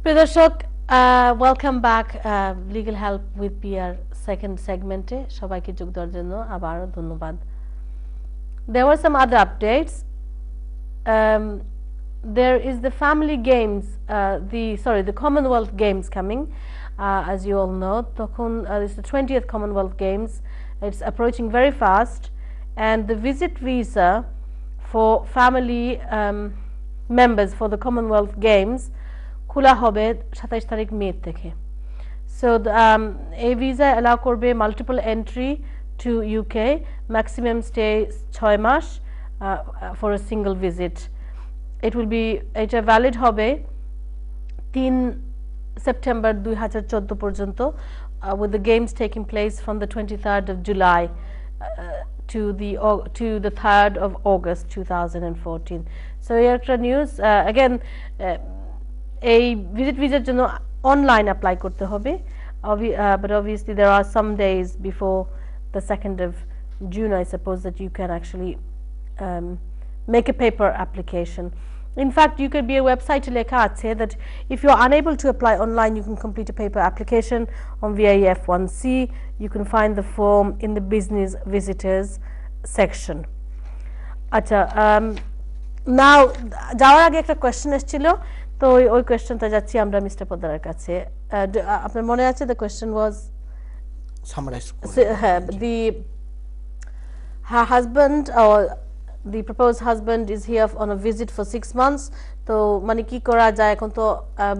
প্রিয়দর্শক welcome back legal help with Piyar second সেগমেন্টে সবাইকে যোগ দেওয়ার জন্য আবারও ধন্যবাদ There were some other updates. There is the family games, the Commonwealth Games coming, as you all know. It's the 20th Commonwealth Games. It's approaching very fast, and the visit visa for family members for the Commonwealth Games খোলা হবে 27 তারিখ মে থেকে so a visa allow করবে multiple entry to UK, maximum stay 6 mass for a single visit. It will be এটা valid হবে 3 September 2014 পর্যন্ত with the games taking place from the 23rd of July to the 3rd of August 2014. So একটা news again এই visit ভিসার জন্য online apply করতে হবে but obviously there are some days before the 2nd of June I suppose that you can actually make a paper application. In fact, you could be a website লেখা আছে that if you are unable to apply online you can complete a paper application on VIF1C. You can find the form in the business visitors section. আচ্ছা now যাওয়ার আগে একটা question এসেছিল তো ওই কোশ্চেনটা যাচ্ছি আমরা মিস্টার পোদ্দারের কাছে আপনার মনে আছে the question was summarized her husband or the proposed husband is here on a visit for 6 months তো মানে কি করা যায় এখন তো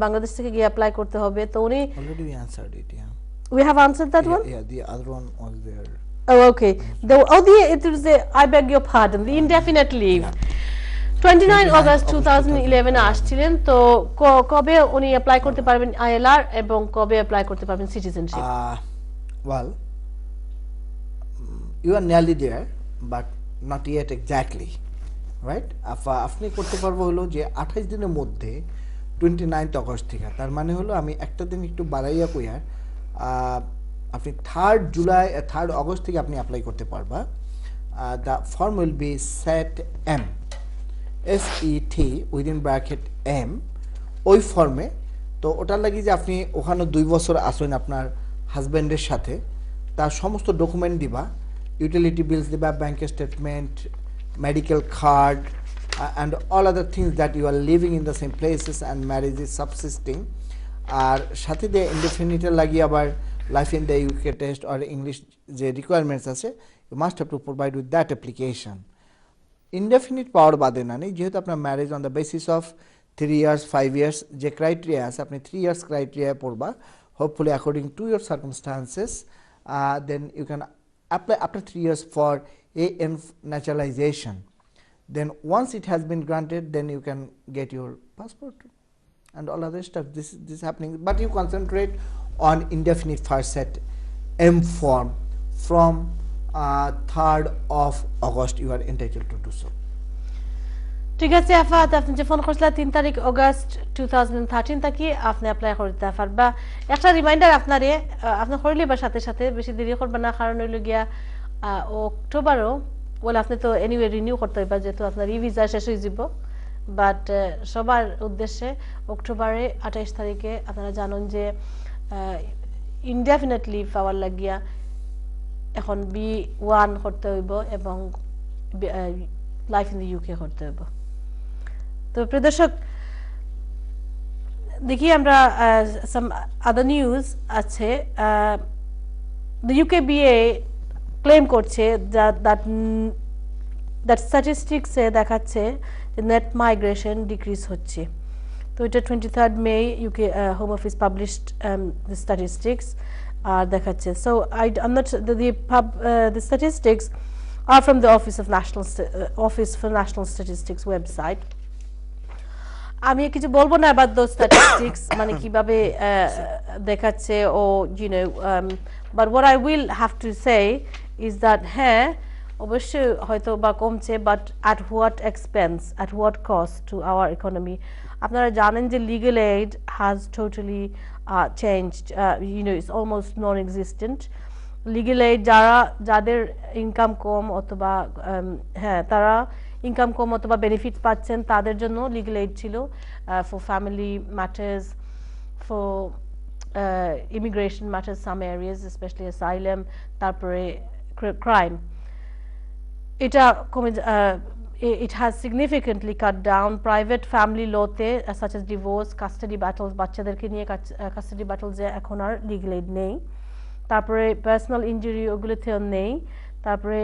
বাংলাদেশ থেকে গিয়ে অ্যাপ্লাই করতে হবে তো উনি already we answered it. We have answered that one. Yeah, the other one was there. Oh, okay. It was I beg your pardon, the indefinite leave. 29 August 2011 আসছিলেন তো কবে উনি অ্যাপ্লাই করতে পারবেন ILR এবং কবে অ্যাপ্লাই করতে পারবেন citizenship Well, you are nearly there but not yet exactly, right? আপনি করতে পারবো হলো যে 28 দিনের মধ্যে 29 আগস্ট থেকে তার মানে হলো আমি একটা দিন একটু বাড়াইয়া কইয়া আপনি 3rd অগস্ট থেকে আপনি অ্যাপ্লাই করতে পারবা the form will be set M SET within bracket M ওই ফর্মে তো ওটার লাগি যে আপনি ওখানে 2 বছর আসেন আপনার হাজবেন্ডের সাথে তার সমস্ত ডকুমেন্ট দিবা ইউটিলিটি বিলস দিবা bank statement medical card and all other things that you are living in the same places and marriage is subsisting আর সাথে দিয়ে ইনডেফিনিটের লাগি আবার life in the UK test or English যে রিকোয়ারমেন্টস আছে you must have to provide with that application. Indefinite পাওয়ার বাদে না নেই যেহেতু আপনার marriage on the basis of 3 years 5 years যে ক্রাইটেরিয়া আছে আপনি 3 years ক্রাইটেরিয়া পড়বা hopefully according to your circumstances then you can apply after 3 years for AN naturalization. Then once it has been granted then you can get your passport and all other stuff. This happening but you concentrate on indefinite first set M form from 3rd of August you are entitled to do so. ঠিক আছে আফাত আপনি যে phone করছিলেন 3 তারিখ August 2013 তাকি আপনি apply করতে পারবা একটা রিমাইন্ডার আপনারে আপনি করলে বা সাথে সাথে বেশি দেরি করবেন না কারণ হইল গিয়া অক্টোবরও বলে আপনি তো এনিওয়ে রিনিউ করতে হইবা যেহেতু আপনার ই ভিসা শেষ হয়ে যাব বাট সবার উদ্দেশ্যে অক্টোবরে 28 তারিখে আপনারা জানেন যে ইনডেফিনিটলি পাওয়ার লাগিয়া এখন B1 করতে হইব এবং লাইফ ইন দ্য UK করতে হইব তো প্রিয় দর্শক দেখি আমরা some other news আছে the UKBA ক্লেম করছে that statistics এ দেখাচ্ছে যে নেট মাইগ্রেশন ডিক্রিজ হচ্ছে তো এটা 23rd May UK Home Office published the statistics দেখাচ্ছে so I'm not the statistics are from the Office for National Statistics website. আমি কিছু বলবো না about those statistics মানে কিভাবে দেখাচ্ছে ও you know but what I will have to say is that হ্যাঁ অবশ্যই হয়তো বা কমছে but at what expense, at what cost to our economy. আপনারা জানেন যে legal aid has totally changed, you know, it's almost non-existent. Legal aid যাদের income কম অথবা হ্যাঁ তারা ইনকাম কম অথবা বেনিফিট পাচ্ছেন তাদের জন্য লিগ্যাল এইড ছিল for family matters for immigration matters some areas, especially asylum, তারপরে crime. It has significantly cut down private family law-তে such as divorce, custody battles, বাচ্চাদেরকে নিয়ে custody battles এ এখন আর legal aid নেই। তারপরে personal injury ওগুলোতেও নেই। তারপরে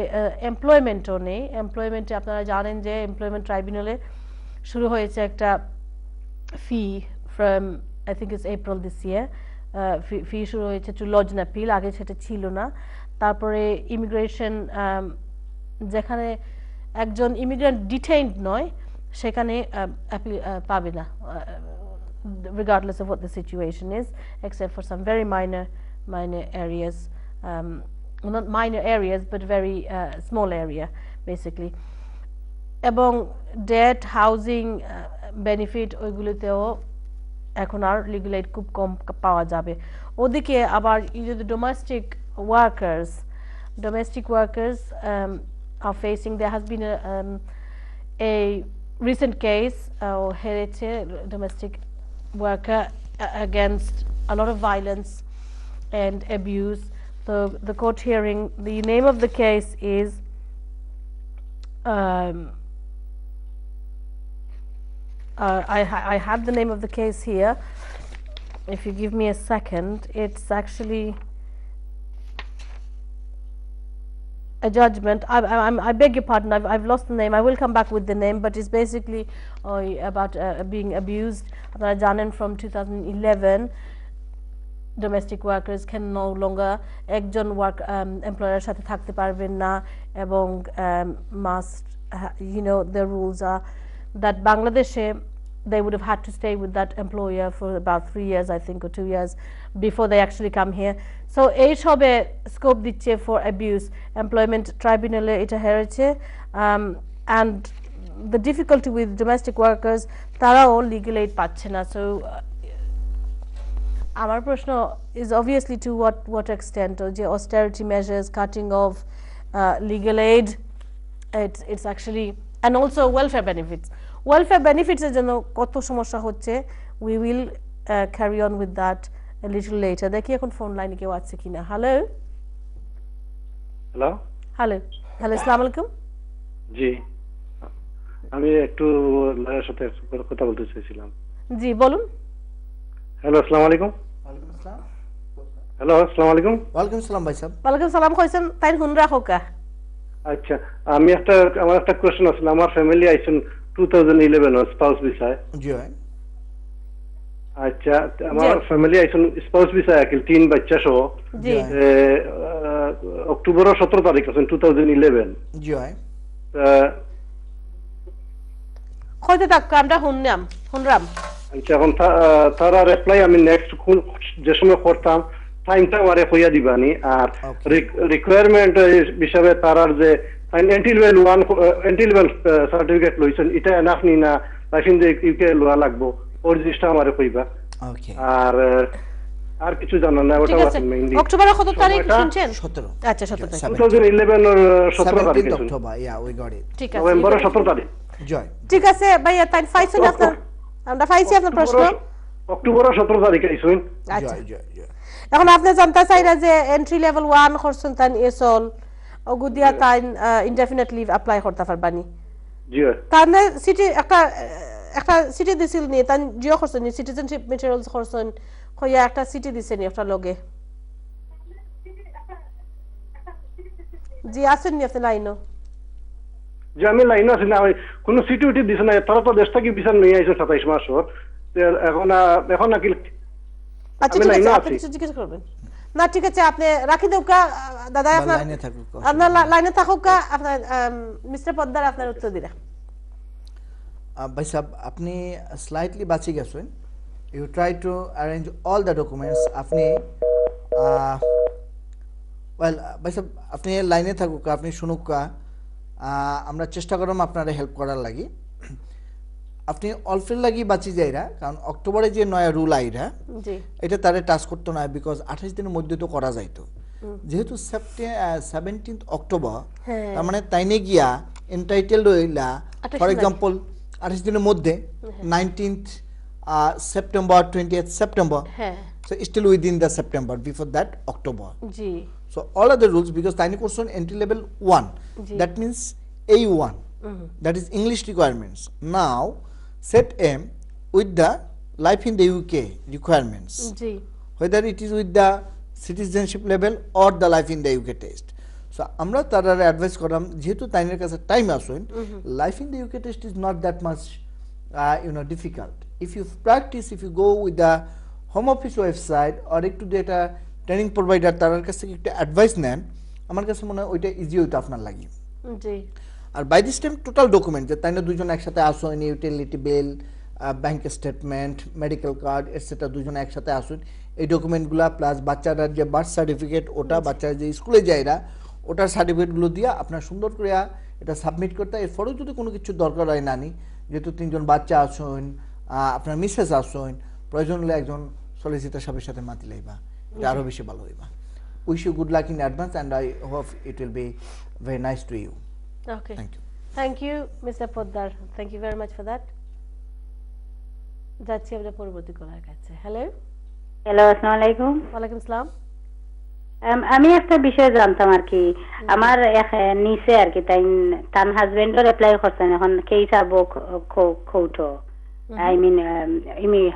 employment-ও নেই। employment-এ আপনারা জানেন যে employment tribunal-এ শুরু হয়েছে একটা fee from I think it's April this year, fee শুরু হয়েছে to lodge an appeal, আগে সেটা ছিল না। তারপরে immigration যেখানে একজন ইমিগ্রেন্ট ডিটেইনড নয় সেখানে অ্যাপিল পাবে না, regardless of what the situation is, except for some very minor areas, not minor areas but very small area basically. এবং ডেট হাউজিং বেনিফিট ওইগুলোতেও এখন আর লিগ্যাল এইড খুব কম পাওয়া যাবে। ওদিকে আবার domestic workers are facing, there has been a recent case হেরেছে domestic worker against a lot of violence and abuse. The court hearing, the name of the case is I have the name of the case here. If you give me a second, it's actually a judgment. I beg your pardon, I've lost the name. I will come back with the name, but it's basically about being abused. আপনারা জানেন from 2011 domestic workers can no longer একজন employer সাথে থাকতে পারবেন না এবং must the rules are that Bangladeshe they would have had to stay with that employer for about 3 years I think or 2 years before they actually come here. So এই সবে scope দিচ্ছে for abuse, employment tribunal এটা হেরেছে, and the difficulty with domestic workers তারাও legal aid পাচ্ছে না। So আমার প্রশ্ন is obviously to what extent যে austerity measures, cutting of legal aid, it's actually, and also welfare benefits এর জন্য কত সমস্যা হচ্ছে। we will carry on with that a little later. দেখি এখন ফোন লাইনে কেউ আছে কিনা। হ্যালো আসসালামু আলাইকুম। জি, আমি একটু লয়ের সাথে কথা বলতে চাইছিলাম। জি বলুন। হ্যালো আসসালামু আলাইকুম। ওয়ালাইকুম আসসালাম। হ্যালো আসসালামু আলাইকুম। ওয়ালাইকুম আসসালাম ভাই সাহেব। ওয়ালাইকুম সালাম, কইছেন তাই হুন রাখো কা। আচ্ছা, আমার একটা কোশ্চেন আছে। আমার ফ্যামিলি আইছেন 2011 স্পাউস ভিসায়। জি ভাই। আচ্ছা, আমার ফ্যামিলি আইছেন স্পাউস ভিসায় আকিল 3 বাচ্চা সহ। জি। অক্টোবর 17 তারিখ আছেন 2011। জি ভাই। কইতে থাক আমরা হুনরাম। আচ্ছা, এখন তারা রিপ্লাই আমি নেক্সট যে সময় করতাম টাইমটা আমারে কইয়া দিবানি। আর রিকোয়ারমেন্ট হিসাবে তারার যে এন্ট্রি লেভেল সার্টিফিকেট লইছেন এটা এনাফ নি না লাইসেন্স ইউকে লোয়া লাগবো ওর জিনিসটা আমারে কইবা। ওকে। আর কিছু জানা না, ওটা মেইনলি অক্টোবরের কত তারিখ শুনছেন? 17। আচ্ছা 17 তারিখ 2011 এর 17 তারিখ October. Yeah we got it. ঠিক আছে, নভেম্বরের 17 তারিখ। জয়। ঠিক আছে ভাইয়া, তাই ফাইসেন আপনার, আমরা ফাইসি আপনার প্রশ্ন। অক্টোবরের 17 তারিখে আইছেন। আচ্ছা, এখন আপনি জানতে চাইরা যে এন্ট্রি লেভেল 1 করছেন তান এসল ওগুদিয়া তাই ইনডেফিনিট লিভ অ্যাপ্লাই করতে পারবানি। জি। তানে সিটি একটা সিটি দিছিল নি তান জিও করছেন নি, সিটিজেনশিপ ম্যাটেরিয়ালস করছেন কইয়া একটা সিটি দিছেন নি একটা লগে। জি আছেন নি আপনি লাইনো? যে আমি লাইন আছি না, কোন সিটিউটি দিছে না, তারা তো দেশ থেকে বিচার নিয়ে আইছে 27 মাস ওর। এখন নাকি আচ্ছা ঠিক আছে, আপনি কিছু জিজ্ঞেস করবেন না? ঠিক আছে, আপনি রাখি দাও কা দাদা, আপনার লাইনে থাকুক কা, আপনার মিস্টার পদ্দার আপনার উত্তর দিরা। ভাই সাহেব আপনি স্লাইটলি বাঁচি গেছেন। You try to arrange all the documents. আপনি ওয়েল ভাই সাহেব আপনি লাইনে থাকুক, আপনি শুনুক কা, আমরা চেষ্টা করলাম আপনারা হেল্প করার লাগি। আপনি অল্পের লাগি বাঁচি যাইরা, কারণ অক্টোবরে যে নয়া রুল আইরা এটা তারে টাচ করতো না, বিকজ 28 দিনের মধ্যে তো করা যাইতো। যেহেতু 17 অক্টোবর, তার মানে তাইনে গিয়া এন্টাইটেলড হইলা ফর এক্সাম্পল 28 দিনের মধ্যে 19 September 20th September. হ্যাঁ So still within the September. Before that October. G So all other rules because tiny course on entry level 1. Ji. That means A1. That is English requirements. Now set M with the life in the UK requirements. G Whether it is with the citizenship level or the life in the UK test. So আমরা তারা advice করলাম যেহেতু তাইনের কাছে time আসুন life in the UK test is not that much difficult if you practice if you go with the home office website আর একটু যেটা training provider তার কাছ থেকে একটু অ্যাডভাইস নেন আমার কাছে মনে হয় ওইটা ইজি হইতো আপনার লাগি জি আর by this time total document যে তাইনা দুজন একসাথে আসুন utility bill bank statement medical card etcetera দুজন একসাথে আসুন এই ডকুমেন্টগুলো প্লাস বাচ্চাটার যে বার্থ সার্টিফিকেট ওটা বাচ্চারা যে স্কুলে যায়রা ওটার সার্টিফিকেটগুলো দিয়ে আপনার সুন্দর করে এটা সাবমিট করতে এরপরেও যদি কোনো কিছু দরকার হয় নানি যেহেতু 3 জন বাচ্চা আসুন আপনার মিসেস আসুন প্রয়োজন হলে একজন সলিসিটার সাহেবের সাথে মাতি লাইবা এটা আরও বেশি ভালো হইবা wish you good luck in advance and I hope it will be very nice to you okay thank you thank you mister Poddar thank you very much for that যাচ্ছি আমরা পরবর্তী কলার কাছে হ্যালো হ্যালো আসসালামু আলাইকুম ওয়ালাইকুম আসসালাম আমি একটা বিষয় জানতাম আর কি আমার এক নিচে আর কি তাই তার হাজবেন্ডর অ্যাপ্লাই করছেন এখন কেস আবো কৌটো আই মিন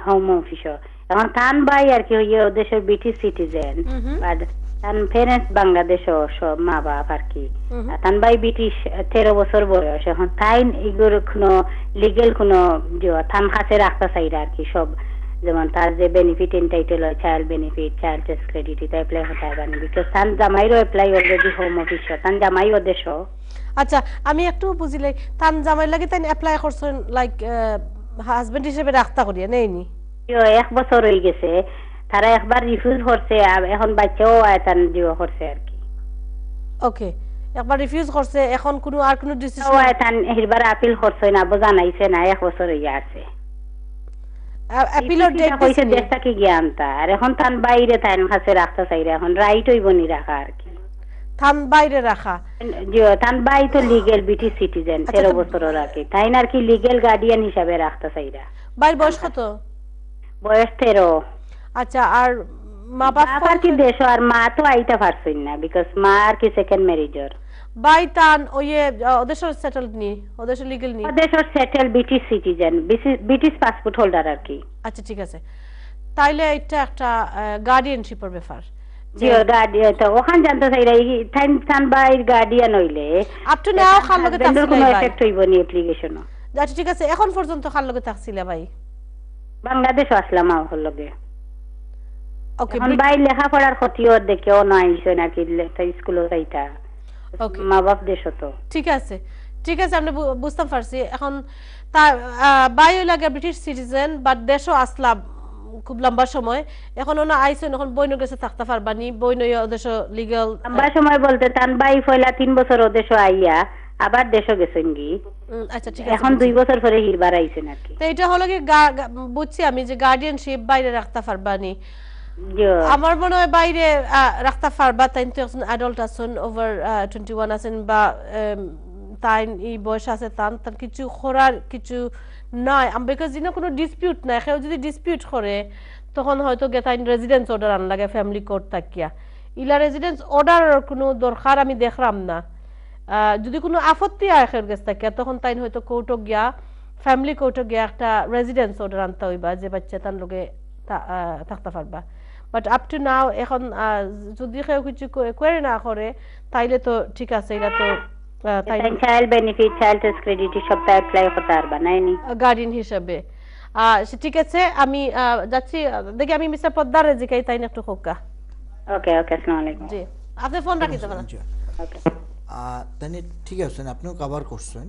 হোম অফিস এখন তান ভাই আর কি হইয়া দেশের ব্রিটিশ সিটিজেন বাট তান প্যারেন্টস বাংলাদেশ সব মা বাপ আর কি তান ভাই ব্রিটিশ 13 বছর বয়স এখন তাই এগুলোর কোনো লিগেল কোনো থান কাছে রাখতে চাইরা আর কি সব যেমন তার যে বেনিফিট এন্টাইটেল হয় child benefit child test credit এটা অ্যাপ্লাই হতে পারবে বিকজ তান জামাইরও অ্যাপ্লাই অলরেডি হোম অফিস তান জামাইও দেশ আচ্ছা আমি একটু বুঝিলাই তান জামাই লাগে তাই অ্যাপ্লাই করছেন লাইক হাজবেন্ড হিসেবে রাখতা করিয়া নেইনি 1 বছর হয়ে গেছে তারা একবার রিফিউজ করছে এখন বাচ্চাও তান জিও করছে আর কি ওকে একবার রিফিউজ করছে এখন কোনো আর কোনো ডিসিশন তান এবার আপিল করছে না জানাইছে না 1 বছর হয়ে আছে অ্যাপিলের ডেট কইছে দেশটা কি জ্ঞানতা আর এখন তান বাইরে তান কাছে রাখতে চাইরা এখন রাইট হইব নি রাখা আর কি থান বাইরে রাখা তান বাই তো লিগ্যাল ব্রিটিশ সিটিজেন 13 বছরের আর কি তাই আর কি লিগ্যাল গার্ডিয়ান হিসাবে রাখতে চাইরা বাইর বয়স কত বয়স 13 আচ্ছা আর মা বাপ আর কি দেশ আর মা তো আইতা পারছেন না বিকজ মা আর কি সেকেন্ড ম্যারেজর বাই টান ওয়ে ওদেশের সেটেলড নি ওদেশের লিগ্যাল নি ওদেশের settle British citizen British passport holder আর কি আচ্ছা ঠিক আছে তাইলে এটা একটা গার্ডিয়ানশিপের ব্যাপার জি গার্ডিয়ান তো ওখান জানতে চাইরা টাইম টান বাই গার্ডিয়ান হইলে আপ টু নাও খান লগে থাকছিল কোনো এফেক্ট হইব নি অ্যাপ্লিকেশন আচ্ছা ঠিক আছে এখন পর্যন্ত খান লগে থাকছিল ভাই বাংলাদেশ আসলাম আমার লগে ওকে এখন বাই লেখাপড়ার ক্ষতিও দেখেও না আইছে নাকি স্কুলে যাইতা ওকে মা বাপ দেশ তো ঠিক আছে আমরা বুঝতে পারছি এখন তার বায়ো লাগে ব্রিটিশ সিটিজেন বাট দেশও আসলাম খুব লম্বা সময় এখন ওনা আইছেন এখন বইন গেছে থাকতে পারবানি বইন দেশ লিগ্যাল লম্বা সময় বলতে তান বাই ফয়লা 3 বছর দেশ আইয়া আবার দেশও গেছেন কি আচ্ছা ঠিক আছে এখন 2 বছর পরে হিরবার আইছে নাকি তো এটা হলো কি বুঝছি আমি যে গার্ডিয়ানশিপ বাইরে রাখতে পারবানি আমার মনে হয় বাইরে রাখতে পারবা তাই তো একজন অ্যাডাল্ট আছেন ওভার 21 আছেন বা তাই এই বয়স আছে তার কিছু করার কিছু নাই বিকজ ইনো কোনো ডিসপিউট নাই কেউ যদি ডিসপিউট করে তখন হয়তো গেতাইন রেজিডেন্স অর্ডার আন লাগে ফ্যামিলি কোর্ট থাকিয়া ইলা রেজিডেন্স অর্ডারের কোনো দরকার আমি দেখলাম না যদি কোনো আপত্তি আখের গেছে থাকিয়া তখন তাই হয়তো কোর্টও গিয়া ফ্যামিলি কোর্টও গিয়া একটা রেজিডেন্স অর্ডার আনতে হইবা যে বাচ্চা তার লগে থাকতে পারবা বাট আপ টু নাও এখন যদি কেউ কিছু কোয়েরি না করে তাইলে তো ঠিক আছে এটা তো child benefit child test credit সবটা অ্যাপ্লাই করতে পারবা নাইনি গার্ডিয়ান হিসেবে ঠিক আছে আমি যাচ্ছি দেখি আমি মিস্টার পদ্দার জিকাই তাই একটু হোকা ওকে আসসালামু আলাইকুম জি আপনি ফোন রাখিতে পারেন ওকে তাহলে ঠিক আছে আপনিও কভার করছেন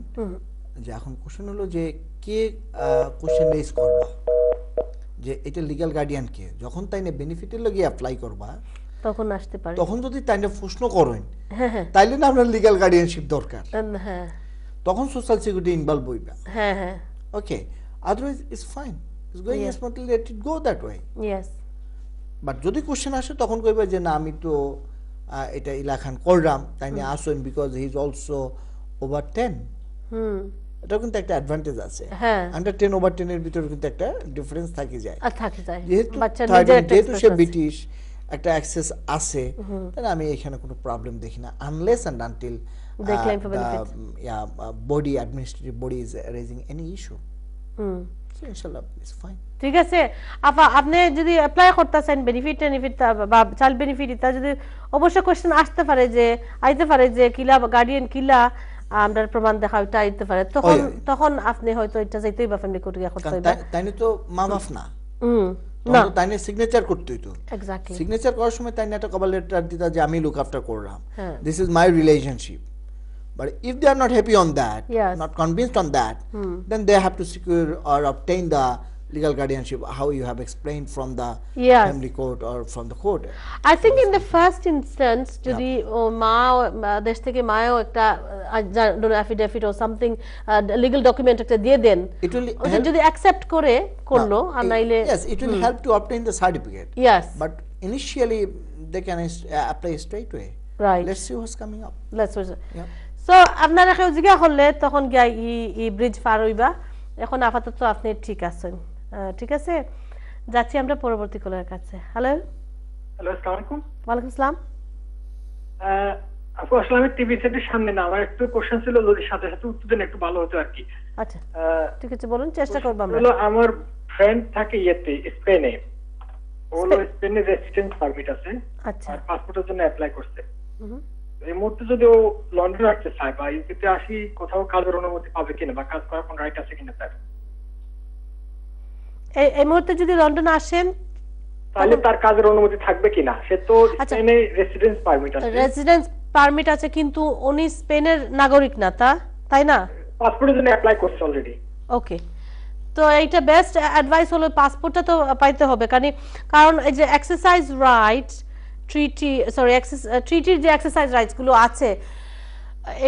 যে এখন কোশ্চেন হলো যে কে কোশ্চেন রেজ করবা যে এটা লিগ্যাল গার্ডিয়ান কে যখন তাই না বেনিফিটের লাগি অ্যাপ্লাই করবা তখন আসতে পারে তখন যদি তাই না প্রশ্ন করেন তাইলে না আপনার লিগ্যাল গার্ডিয়ানশিপ দরকার হ্যাঁ তখন সোশ্যাল সিকিউরিটি ইনভলভ হইবা হ্যাঁ okay otherwise it's fine it's going smoothly let it go that way yes but যদি কোশ্চেন আসে তখন কইবা যে না আমি তো এটা ইলাখান করলাম তাই না আসেন because he is also over 10 এটা কিন্তু একটা অ্যাডভান্টেজ আছে হ্যাঁ আন্ডার 10/10 এর ভিতরে কিন্তু একটা ডিফারেন্স থাকে যায় আর থাকে যায় যেহেতু বাচ্চার 13 নিজের একটা যেহেতু সে expression আছে। ব্রিটিশ একটা অ্যাক্সেস আছে তাহলে আমি এখানে কোনো প্রবলেম দেখি না unless and until They claim for benefits. body administrative body is raising any issue so inshallah it's fine ঠিক আছে আপা আপনি যদি অ্যাপ্লাই করতেছেন বেনিফিট বা চাইল্ড বেনিফিট তা যদি অবশ্য কোশ্চেন আসতে পারে যে আইতে পারে যে কিলা গার্ডিয়ান কিলা আমরা প্রমাণ দেখা ওইটা আইতে পারে তখন তখন আপনি হয়তো এটা যাইতেই বা ফ্যামিলি কোর্টে গিয়ে করতে হইবে তাইনি তো মা বাপ না না তাইনি সিগনেচার করতে হইতো এক্স্যাক্টলি সিগনেচার করার সময় তাইনি একটা কভার লেটার দিতা যে আমি লুক আফটার করলাম হ্যাঁ। This is my relationship but if they are not happy on that Yes. not convinced on that then they have to secure or obtain the legal guardianship how you have explained from the Yes. family court or from the court I think in the first instance যদি মা দেশ থেকে মাও একটা affidavit or something legal document একটা দিয়ে দেন it will ওটা help, যদি অ্যাকসেপ্ট করে করলো আর নাইলে yes it will help to obtain the certificate yes but initially they can apply straight away right let's see what's coming up let's see yeah so আপনারা কেউ জিজ্ঞা করলে তখন গিয়া ই ব্রিজ পার হইবা এখন আপাতত আপনি ঠিক আছেন ঠিক আছে যাচ্ছি আমরা পরবর্তী কলার কাছে হ্যালো হ্যালো আসসালামু আলাইকুম ওয়ালাইকুম আসসালাম আপু আসলে আমি টিভি সেটের সামনে না আমার একটু কোশ্চেন ছিল যদি সাথে সাথে উত্তর দেন একটু ভালো হতো আর কি আচ্ছা ঠিক আছে বলুন চেষ্টা করব আমরা হলো আমার ফ্রেন্ড থাকে ইয়েতে স্পেনে ওলো স্পেনে রেসিডেন্স পারমিট আছে আচ্ছা আর পাসপোর্টের জন্য অ্যাপ্লাই করছে এই মুহূর্তে যদি ও লন্ডন আসতে চায় বা ইউকেতে আসি কোথাও কাজের অনুমতি পাবে কিনা বা কাজ করার কোনো রাইট আছে কিনা তার এই মুহূর্তে যদি লন্ডন আসেন তাহলে তার কাজের অনুমতি থাকবে কিনা সে তো আচ্ছা। স্পেনে রেসিডেন্স পারমিট আছে রেসিডেন্স পারমিট আছে কিন্তু উনি স্পেনের নাগরিক না তাই না পাসপোর্টের জন্য অ্যাপ্লাই করছে অলরেডি ওকে তো এইটা বেস্ট অ্যাডভাইস হলো পাসপোর্টটা তো পাইতে হবে কারণ এই যে এক্সারসাইজ রাইট ট্রিটির যে এক্সারসাইজ রাইটস গুলো আছে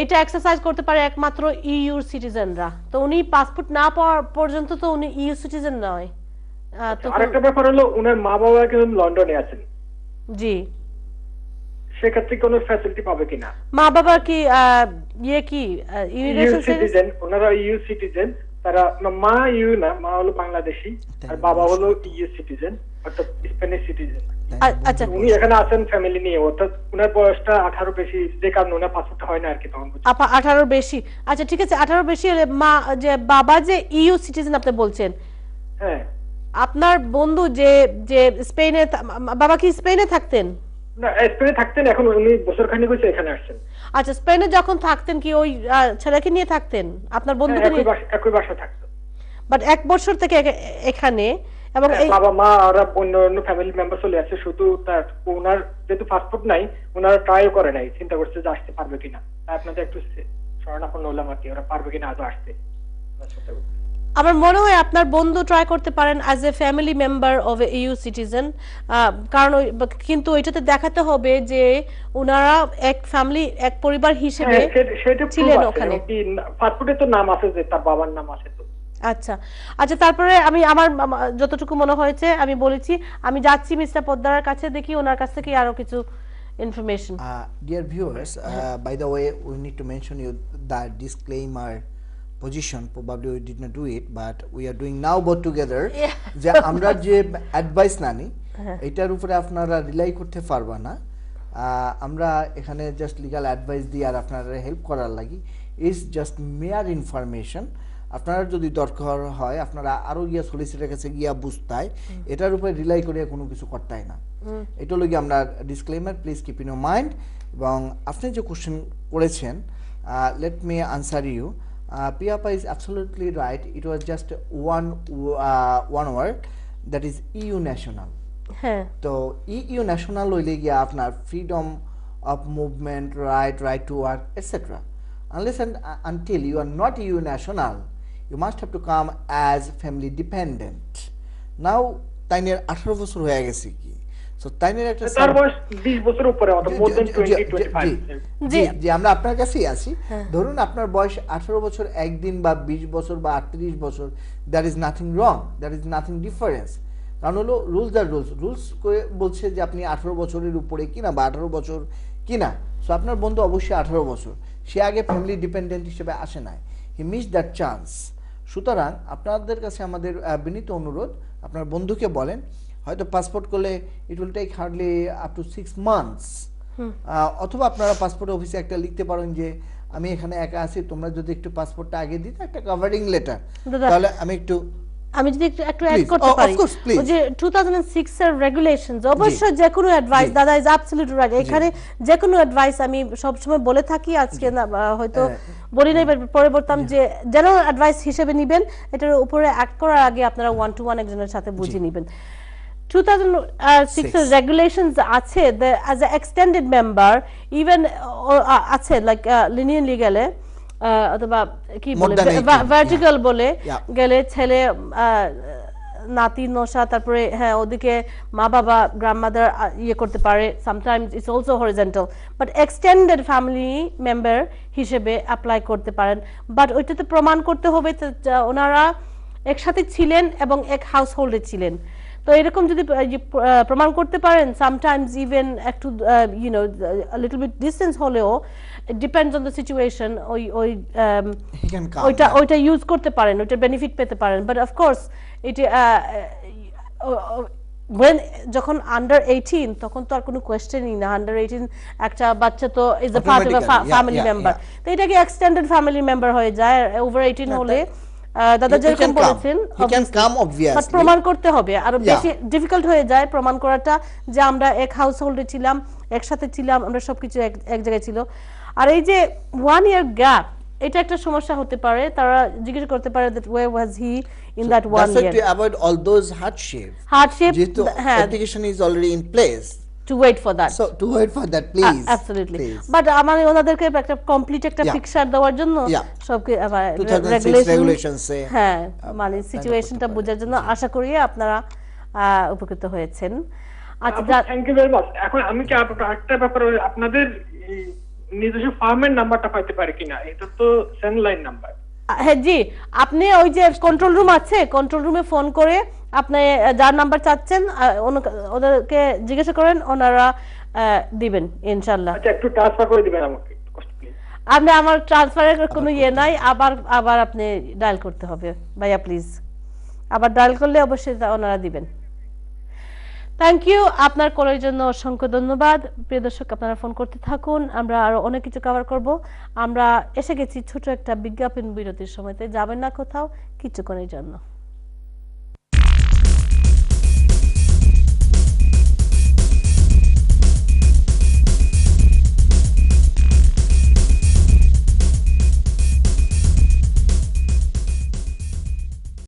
এটা এক্সারসাইজ করতে পারে একমাত্র ইইউর সিটিজেনরা তো উনি পাসপোর্ট না পাওয়া পর্যন্ত তো উনি ইইউ সিটিজেন নয় তো আরেকটা ব্যাপার হলো উনার মা বাবা কিন্তু লন্ডনে আছেন জি সেক্ষেত্রে কোনো ফ্যাসিলিটি পাবে কিনা মা বাবা কি ইয়ে কি ইউ ইমিগ্রেশন সিটিজেন ওনারা ইউ সিটিজেন তারা মা ইউ না মা হলো বাংলাদেশি আর বাবা হলো ইউ সিটিজেন অর্থাৎ স্পেনিশ সিটিজেন আচ্ছা উনি এখানে আছেন ফ্যামিলি নিয়ে অর্থাৎ উনার বয়সটা 18 বেশি যে কারণে ওনার পাসপোর্ট হয় না আর কি তখন আপা 18 বেশি আচ্ছা ঠিক আছে 18 বেশি হলে মা যে বাবা যে ইইউ সিটিজেন আপনি বলছেন হ্যাঁ আপনার বন্ধু যে যে স্পেনে বাবা কি স্পেনে থাকতেন না স্পেনে থাকতেন এখন উনি বছর খানেক হয়েছে এখানে আসছেন আচ্ছা স্পেনে যখন থাকতেন কি ওই ছেলেকে নিয়ে থাকতেন আপনার বন্ধুকে নিয়ে একই বাসা থাকতো বাট এক বছর থেকে এখানে এবং এই বাবা মা আর অন্য ফ্যামিলি মেম্বার চলে আসছে শুধু তার ওনার যেহেতু পাসপোর্ট নাই ওনারা ট্রাইও করে নাই চিন্তা করছে যে আসতে পারবে কিনা তাই আপনাদের একটু শরণাপন্ন হলাম আর কি ওরা পারবে কিনা আজও আসতে আমার মনে হয় আপনার বন্ধু ট্রাই করতে পারেন as a family member of A you citizen কারণ কিন্তু ওইটাতে দেখাতে হবে যে ওনারা এক ফ্যামিলি এক পরিবার হিসেবে ছিলেন ওখানে পাসপোর্টে তো নাম আছে যে তার বাবার নাম আছে তো আচ্ছা আচ্ছা তারপরে আমি আমার যতটুকু মনে হয়েছে আমি বলেছি আমি যাচ্ছি মিস্টার পোদ্দারের কাছে দেখি ওনার কাছ থেকে আরো কিছু information. Dear viewers, by the way, we need to mention you that disclaimer position. Probably we did not do it, but we are doing now both together. যে আমরা যে অ্যাডভাইস নানি এটার উপরে আপনারা রিলাই করতে পারবা না আমরা এখানে জাস্ট লিগ্যাল অ্যাডভাইস দিয়ে আর আপনারা হেল্প করার লাগি ইজ জাস্ট মেয়ার ইনফরমেশন আপনারা যদি দরকার হয় আপনারা আরো গিয়া সলিসিটার কাছে গিয়া বুঝতাই এটার উপরে রিলাই করে কোনো কিছু করতেই না এটা হলো কি আমরা disclaimer please keep in your mind এবং আপনি যে কোশ্চেন করেছেন let me answer you Piyapa is absolutely right. It was just one word, that is EU national. So EU national হইলে গিয়া আপনার freedom of movement, right to work, etc. Unless and until you are not EU national, you must have to come as family dependent. Now তাইনের 18 বছর হয়ে গেছে কি so তাইনের একটা তার বয়স 20 বছর উপরে অর্থাৎ মোর দ্যান 20-25 জি আমরা আপনার কাছেই আছি ধরুন আপনার বয়স 18 বছর একদিন বা 20 বছর বা 38 বছর that is nothing wrong that is nothing difference কারণ হলো রুলস আর রুলস বলছে যে আপনি 18 বছরের উপরে কিনা বা 18 বছর কিনা সো আপনার বন্ধু অবশ্যই 18 বছর সে আগে ফ্যামিলি ডিপেন্ডেন্ট হিসেবে আসে না হি হি মিস দ্যাট চান্স। সুতরাং আপনাদের কাছে আমাদের বিনীত অনুরোধ, আপনার বন্ধুকে বলেন, হয়তো পাসপোর্ট করলে it will take hardly up to 6 months, অথবা আপনারা পাসপোর্ট অফিসে একটা লিখতে পারেন যে আমি এখানে একা আছি, তোমরা যদি একটু পাসপোর্টটা আগে দিতে, একটা কভারিং লেটার, তাহলে আমি যদি একটু অ্যাড করতে পারি, ওই যে 2006 এর রেগুলেশনস, অবশ্যই যে কোনো অ্যাডভাইস, দাদা ইজ অ্যাবসলিউটলি রাইট, এখানে যে কোনো অ্যাডভাইস আমি সব সময় বলে থাকি, আজকে না হয়তো বলি নাই, পরে বলতাম যে জেনারেল অ্যাডভাইস হিসেবে নেবেন, এটার উপরে অ্যাক্ট করার আগে আপনারা 1-to-1 একজনের সাথে বুঝে নেবেন। 2006 এর রেগুলেশনস আছে, as a extended member even আছে, লাইক লিনিয়ারলি গেলে অথবা কি বলে ভার্টিক্যাল বলে গেলে ছেলে নাতি নশা, তারপরে হ্যাঁ ওদিকে মা বাবা গ্র্যান্ডমাদার ইয়ে করতে পারে, sometimes it's also horizontal, but extended family member হিসেবে অ্যাপ্লাই করতে পারেন। বাট ওইটাতে প্রমাণ করতে হবে ওনারা একসাথে ছিলেন এবং এক হাউস হোল্ডে ছিলেন। তো এরকম যদি প্রমাণ করতে পারেন, সামটাইমস ইভেন একটু লিটল বিট ডিস্টেন্স হলেও, ডিপেন্ডস অন দ্য সিচুয়েশন, ওইটা ইউজ করতে পারেন, ওইটার বেনিফিট পেতে পারেন। বাট অফকোর্স এটা যখন আন্ডার 18 তখন তো আর কোনো কোয়েশ্চেনই না, আন্ডার 18 একটা বাচ্চা তো is a part of a family member, তো এটাকে এক্সটেন্ডেড ফ্যামিলি মেম্বার হয়ে যায়। ওভার 18 হলে দাদা যেরকম বলেছেন প্রমাণ করতে হবে, আরো বেশি ডিফিকাল্ট হয়ে যায় প্রমাণ করাটা, যে আমরা এক হাউস হোল্ডে ছিলাম, একসাথে ছিলাম, আমরা সবকিছু এক জায়গায় ছিল। আর এই যে 1 year গ্যাপ, এটা একটা সমস্যা হতে পারে, তারা জিজ্ঞেস করতে পারে that where was he in that 1 year, to avoid all those hardship application is already in place, to wait for that, so to wait for that please, absolutely, but আমার ওনাদেরকে একটা কমপ্লিট একটা পিকচার দেওয়ার জন্য সবকে regulations হ্যাঁ মানে সিচুয়েশনটা বোঝার জন্য আশা করি আপনারা উপকৃত হয়েছেন। আচ্ছা, থ্যাংক ইউ ভেরি মাচ। এখন আমি কি একটা ব্যাপারে আপনাদের নিজস্ব ফার্মের নাম্বারটা পাইতে পারি কিনা? এটা তো সেন্ড লাইন নাম্বার। হ্যাঁ জি, আপনি ওই যে কন্ট্রোল রুম আছে, কন্ট্রোল রুমে ফোন করে আপনি যার নাম্বার চাচ্ছেন ওদেরকে জিজ্ঞাসা করেন, ওনারা দিবেন ইনশাআল্লাহ। আচ্ছা, একটু ট্রান্সফার করে দিবেন আমাকে প্লিজ। আমার ট্রান্সফারের কোনো ইয়ে নাই, আবার আপনি ডায়াল করতে হবে ভাইয়া প্লিজ, আবার ডায়াল করলে অবশ্যই ওনারা দিবেন। থ্যাংক ইউ, আপনার কলের জন্য অসংখ্য ধন্যবাদ। প্রিয় দর্শক, আপনারা ফোন করতে থাকুন, আমরা আরো অনেক কিছু কভার করব। আমরা এসে গেছি ছোট একটা বিজ্ঞাপন বিরতির সময়তে, যাবেন না কোথাও কিছুক্ষণের জন্য।